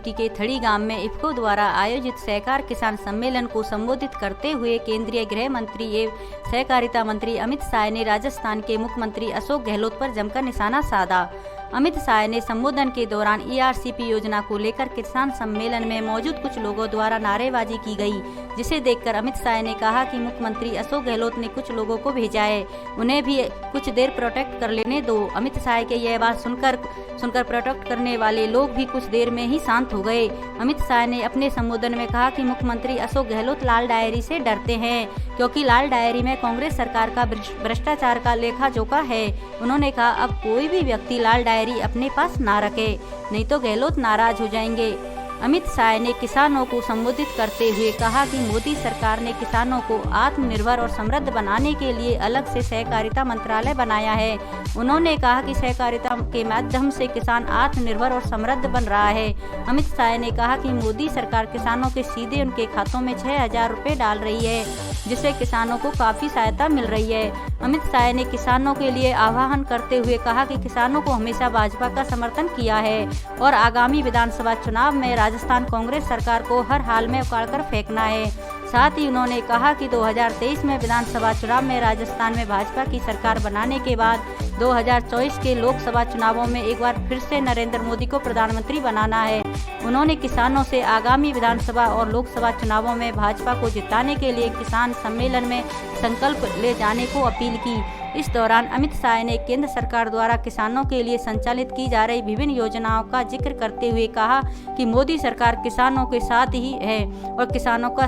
City के थड़ी गांव में इफ्को द्वारा आयोजित सहकार किसान सम्मेलन को संबोधित करते हुए केंद्रीय गृह मंत्री एवं सहकारिता मंत्री अमित शाह ने राजस्थान के मुख्यमंत्री अशोक गहलोत पर जमकर निशाना साधा। अमित शाह ने संबोधन के दौरान ERCP योजना को लेकर किसान सम्मेलन में मौजूद कुछ लोगों द्वारा नारेबाजी की गई, जिसे देखकर अमित शाह ने कहा कि मुख्यमंत्री अशोक गहलोत ने कुछ लोगों को भेजा है, उन्हें भी कुछ देर प्रोटेक्ट कर लेने दो। अमित शाह के यह बात सुनकर प्रोटेक्ट करने वाले लोग भी कुछ देर में ही शांत हो गए। अमित शाह ने अपने संबोधन में कहा कि मुख्यमंत्री अशोक गहलोत लाल डायरी से डरते हैं, क्योंकि लाल डायरी में कांग्रेस सरकार का भ्रष्टाचार का लेखा जोखा है। उन्होंने कहा अब कोई भी व्यक्ति लाल डायरी अपने पास ना रखे, नहीं तो गहलोत नाराज हो जाएंगे। अमित शाह ने किसानों को संबोधित करते हुए कहा कि मोदी सरकार ने किसानों को आत्मनिर्भर और समृद्ध बनाने के लिए अलग से सहकारिता मंत्रालय बनाया है। उन्होंने कहा कि सहकारिता के माध्यम से किसान आत्मनिर्भर और समृद्ध बन रहा है। अमित शाह ने कहा कि मोदी सरकार किसानों के सीधे उनके खातों में 6,000 रुपये डाल रही है, जिससे किसानों को काफ़ी सहायता मिल रही है। अमित शाह ने किसानों के लिए आह्वान करते हुए कहा कि किसानों को हमेशा भाजपा का समर्थन किया है और आगामी विधानसभा चुनाव में राजस्थान कांग्रेस सरकार को हर हाल में उखाड़कर फेंकना है। साथ ही उन्होंने कहा कि 2023 में विधानसभा चुनाव में राजस्थान में भाजपा की सरकार बनाने के बाद 2024 के लोकसभा चुनावों में एक बार फिर से नरेंद्र मोदी को प्रधानमंत्री बनाना है। उन्होंने किसानों से आगामी विधानसभा और लोकसभा चुनावों में भाजपा को जिताने के लिए किसान सम्मेलन में संकल्प ले जाने को अपील की। इस दौरान अमित शाह ने केंद्र सरकार द्वारा किसानों के लिए संचालित की जा रही विभिन्न योजनाओं का जिक्र करते हुए कहा कि मोदी सरकार किसानों के साथ ही है और किसानों का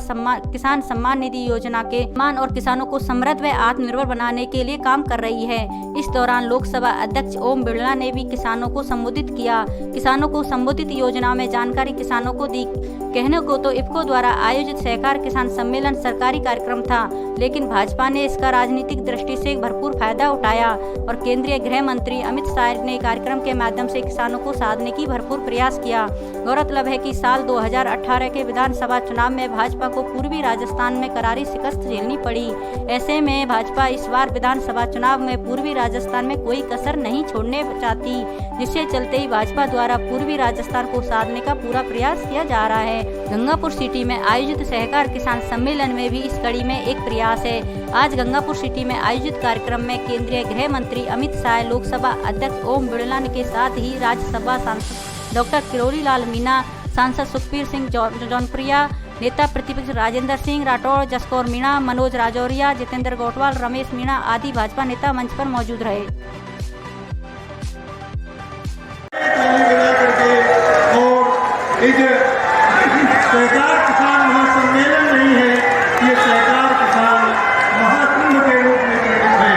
किसान सम्मान निधि योजना के मान और किसानों को समृद्ध व आत्मनिर्भर बनाने के लिए काम कर रही है। इस दौरान लोकसभा अध्यक्ष ओम बिरला ने भी किसानों को संबोधित किया। किसानों को संबोधित योजनाओं में जानकारी किसानों को दी। कहने को तो इफ्को द्वारा आयोजित सहकार किसान सम्मेलन सरकारी कार्यक्रम था, लेकिन भाजपा ने इसका राजनीतिक दृष्टि से भरपूर फायदा उठाया और केंद्रीय गृह मंत्री अमित शाह ने कार्यक्रम के माध्यम से किसानों को साधने की भरपूर प्रयास किया। गौरतलब है कि साल 2018 के विधानसभा चुनाव में भाजपा को पूर्वी राजस्थान में करारी शिकस्त झेलनी पड़ी। ऐसे में भाजपा इस बार विधानसभा चुनाव में पूर्वी राजस्थान में कोई कसर नहीं छोड़ने चाहती, जिससे चलते ही भाजपा द्वारा पूर्वी राजस्थान को साधने का पूरा प्रयास किया जा रहा है। गंगापुर सिटी में आयोजित सहकार किसान सम्मेलन में भी इस कड़ी में एक प्रयास है। आज गंगापुर सिटी में आयोजित कार्यक्रम में केंद्रीय गृह मंत्री अमित शाह, लोकसभा अध्यक्ष ओम बिरला के साथ ही राज्यसभा सांसद डॉक्टर किरोड़ी लाल मीणा, सांसद सुखबीर सिंह जौनप्रिया, नेता प्रतिपक्ष राजेंद्र सिंह राठौड़, जसकौर मीणा, मनोज राजौरिया, जितेंद्र गोटवाल, रमेश मीणा आदि भाजपा नेता मंच पर मौजूद रहे। सहकार किसान महासम्मेलन नहीं है, ये सहकार किसान महाकुंभ के रूप में प्रेरित है।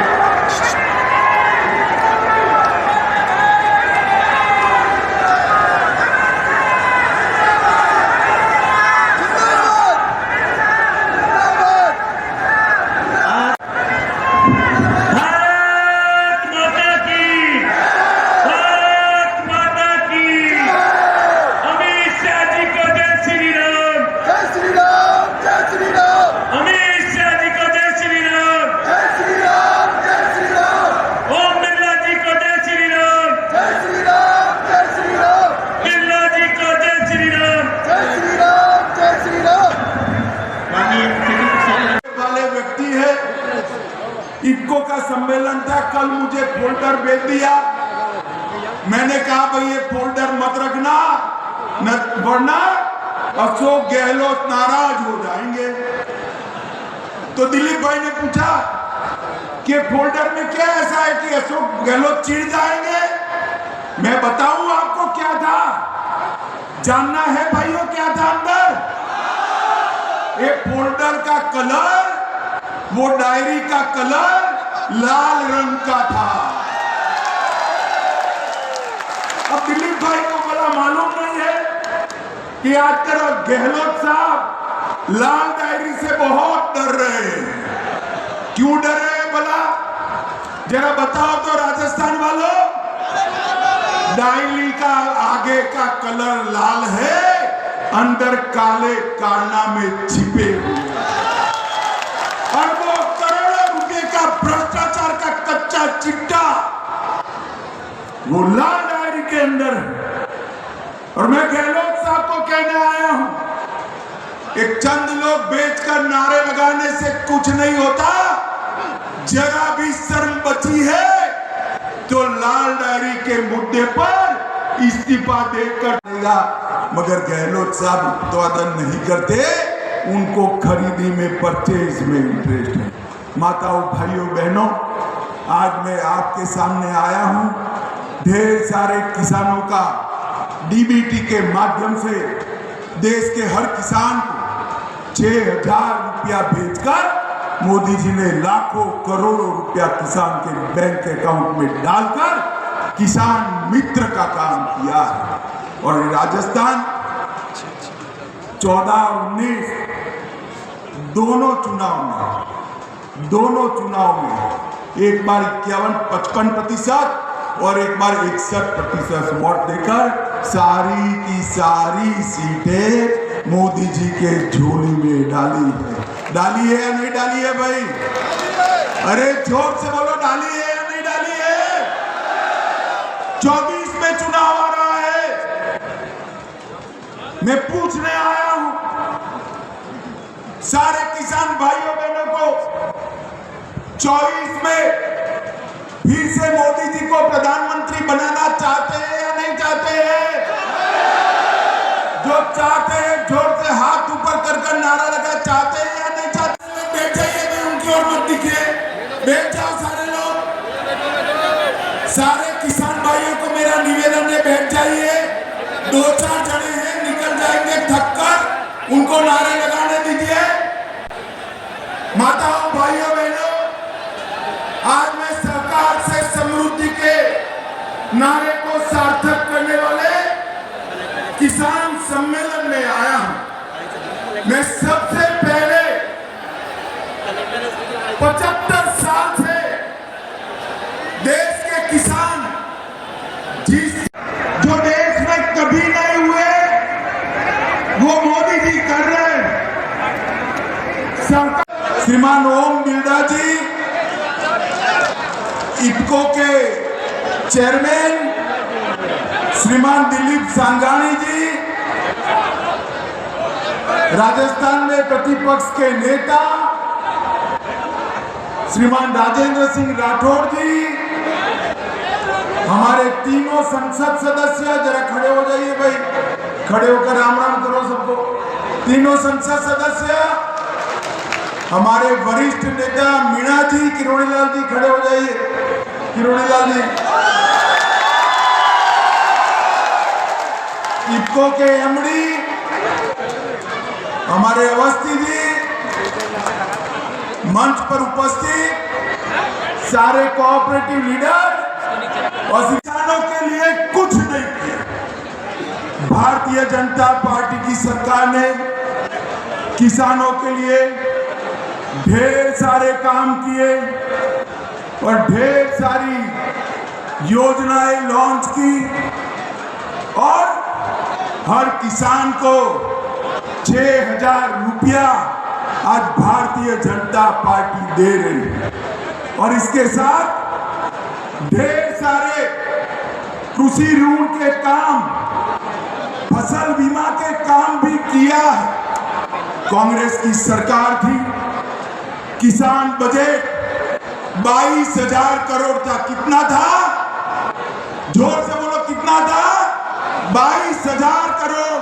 इफ्को का सम्मेलन था, कल मुझे फोल्डर भेज दिया। मैंने कहा भाई ये फोल्डर मत रखना, वरना अशोक गहलोत नाराज हो जाएंगे। तो दिलीप भाई ने पूछा कि फोल्डर में क्या ऐसा है कि अशोक गहलोत चिढ़ जाएंगे। मैं बताऊं आपको क्या था, जानना है भाइयों क्या था अंदर? एक फोल्डर का कलर, वो डायरी का कलर लाल रंग का था। अब दिलीप भाई को बड़ा मालूम नहीं है कि आजकल गहलोत साहब लाल डायरी से बहुत डर रहे हैं। क्यों डर रहे हैं भला? जरा बताओ तो राजस्थान वालों। डायरी का आगे का कलर लाल है, अंदर काले कारनामे छिपे हुए और वो करोड़ों रुपए का भ्रष्टाचार का कच्चा चिट्टा वो लाल डायरी के अंदर है। और मैं गहलोत साहब को एक चंद लोग बेचकर नारे लगाने से कुछ नहीं होता। जरा भी शर्म बची है तो लाल डायरी के मुद्दे पर इस्तीफा देकर देगा। मगर गहलोत साहब उत्पादन नहीं करते, उनको खरीदी में, परचेज में इंटरेस्ट है। माताओं, भाइयों, बहनों, आज मैं आपके सामने आया हूं ढेर सारे किसानों का डीबीटी के माध्यम से देश के हर किसान को 6,000 रुपया भेजकर मोदी जी ने लाखों करोड़ों रुपया किसान के बैंक अकाउंट में डालकर किसान मित्र का काम किया है। और राजस्थान 14 और 19 दोनों चुनाव में एक बार 51-55% और एक बार 61% वोट देकर सारी की सारी सीटें मोदी जी के झोली में डाली है या नहीं डाली है भाई? अरे जोर से बोलो, डाली है या नहीं डाली है? 24 में चुनाव आ रहा है। मैं पूछने आया हूं सारे किसान भाइयों बहनों को, 24 में फिर से मोदी जी को प्रधानमंत्री बनाना चाहते हैं या नहीं चाहते हैं? जो चाहते हैं जोर से हाथ ऊपर कर नारा लगा, चाहते हैं या नहीं चाहते? बैठ जाइए, मैं उनकी ओर मत दिखिए, बैठ जाओ सारे लोग। सारे किसान भाइयों को मेरा निवेदन है, बैठ जाइए। 2-4 जने हैं, निकल जाएंगे थक कर, उनको नारे लगाने दीजिए। माताओं, भाइयों, बहनों, आज मैं सरकार से समृद्धि के नारे को सार्थक करने वाले किसान सम्मेलन में आया हूं। मैं सबसे पहले 75 साल से देश के किसान जो देश में कभी नहीं हुए वो मोदी जी कर रहे हैं। सरकार श्रीमान ओम बिरला जी, इफको के चेयरमैन श्रीमान दिलीप सांघानी जी, राजस्थान में प्रतिपक्ष के नेता श्रीमान राजेंद्र सिंह राठौड़ जी, हमारे तीनों संसद सदस्य, जरा खड़े हो जाइए भाई, खड़े होकर राम राम करो सबको। तीनों संसद सदस्य, हमारे वरिष्ठ नेता मीणा जी, किरोड़ीलाल जी, खड़े हो जाइए। किरोड़ीलाल जी, इफको के एमडी हमारे अवस्थी जी, मंच पर उपस्थित सारे कोऑपरेटिव लीडर और किसानों के लिए कुछ नहीं किया। भारतीय जनता पार्टी की सरकार ने किसानों के लिए ढेर सारे काम किए और ढेर सारी योजनाएं लॉन्च की और हर किसान को 6,000 रुपया आज भारतीय जनता पार्टी दे रही है। और इसके साथ ढेर सारे कृषि ऋण के काम, फसल बीमा के काम भी किया है। कांग्रेस की सरकार थी, किसान बजट 22,000 करोड़ था। कितना था? जोर से बोलो, कितना था? 22,000 करोड़।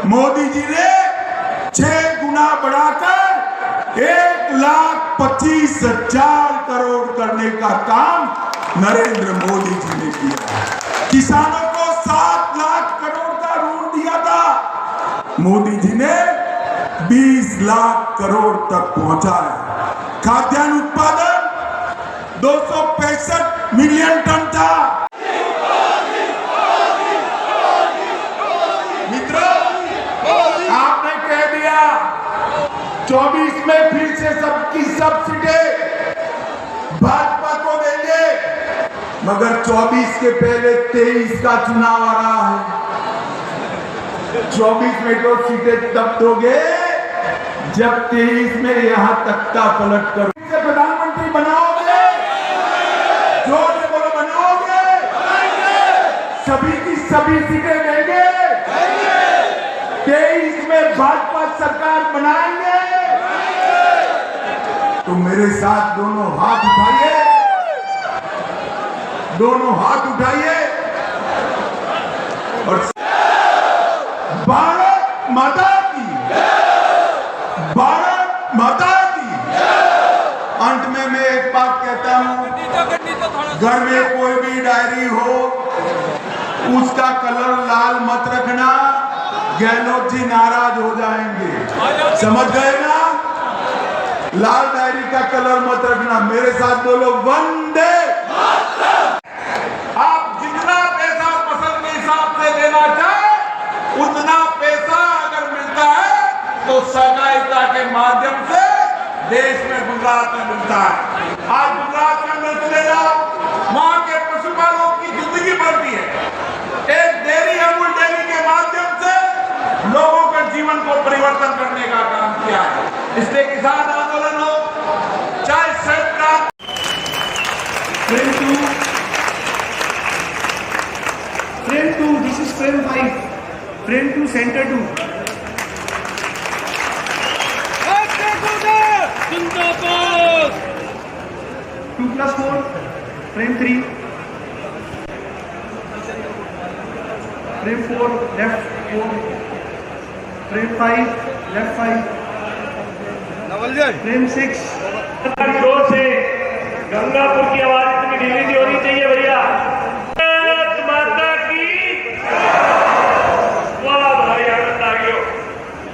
मोदी जी ने 6 गुना बढ़ाकर 1,25,000 करोड़ करने का काम नरेंद्र मोदी जी ने किया। किसानों को 7 लाख करोड़ का ऋण दिया था, मोदी जी ने 20 लाख करोड़ तक पहुंचाया। खाद्यान्न उत्पादन 265 मिलियन टन था। मित्रों, आपने कह दिया 24 में फिर से सबकी सब सीटें भाजपा को देंगे, मगर 24 के पहले 23 का चुनाव आ रहा है। 24 में तो सीटें तब दोगे जब 23 में यहां तख्ता पलट कर प्रधानमंत्री बनाओगे। जोर से बोलो, बनाओगे। सभी की सभी सीटें देंगे। 23 में भाजपा सरकार बनाएंगे तो मेरे साथ दोनों हाथ उठाइए, दोनों हाथ उठाइए और भारत माता की, भारत माता की। अंत में मैं एक बात कहता हूं, घर में कोई भी डायरी हो उसका कलर लाल मत रखना, गहलोत जी नाराज हो जाएंगे, समझ गए ना? लाल डायरी का कलर मत रखना। मेरे साथ बोलो वंदे। आप जितना पैसा पसंद के हिसाब से देना चाहे उतना पैसा अगर मिलता है तो सहकारिता के माध्यम से देश में गुजरात में मिलता है। आज गुजरात में अंदर चले जाओ, वहां के पशुपालकों की जिंदगी बढ़ती है। एक डेयरी, अमूल डेयरी के माध्यम से लोगों के जीवन को परिवर्तन करने का काम किया है। इसलिए किसान आंदोलन हो चाहे सरकार। Frame 2, this is frame 5. Frame 2, center 2. जिंदाबाद 2+4, frame 3. Frame 4, left 4. Frame 5, left 5. Frame 6. जोर से गंगापुर की आवाज इतनी ढीली नहीं होनी चाहिए भैया। भारत माता की वाह भाई, आनंद आ गया।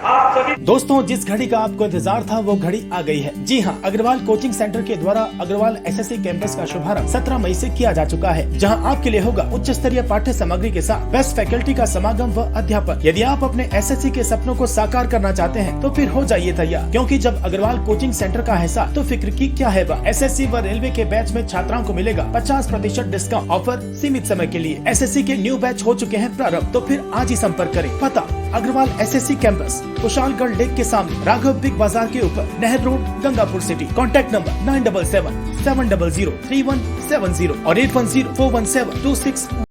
आप सभी दोस्तों, जिस घड़ी का आपको इंतजार था वो घड़ी आ गई है। जी हाँ, अग्रवाल कोचिंग सेंटर के द्वारा अग्रवाल एसएससी कैंपस का शुभारंभ 17 मई से किया जा चुका है, जहां आपके लिए होगा उच्च स्तरीय पाठ्य सामग्री के साथ बेस्ट फैकल्टी का समागम व अध्यापन। यदि आप अपने एसएससी के सपनों को साकार करना चाहते हैं तो फिर हो जाइए तैयार, क्योंकि जब अग्रवाल कोचिंग सेंटर का हिस्सा तो फिक्र की क्या है बा। एसएससी व रेलवे के बैच में छात्राओं को मिलेगा 50% डिस्काउंट। ऑफर सीमित समय के लिए। एसएससी के न्यू बैच हो चुके हैं प्रारंभ, तो फिर आज ही संपर्क करें। पता Agrawal SSC campus, Kushalgarh lake के सामने, राघव बिग बाजार के ऊपर, Nahar road, Gangapur city. Contact number 977-700-3170 और 810-417-26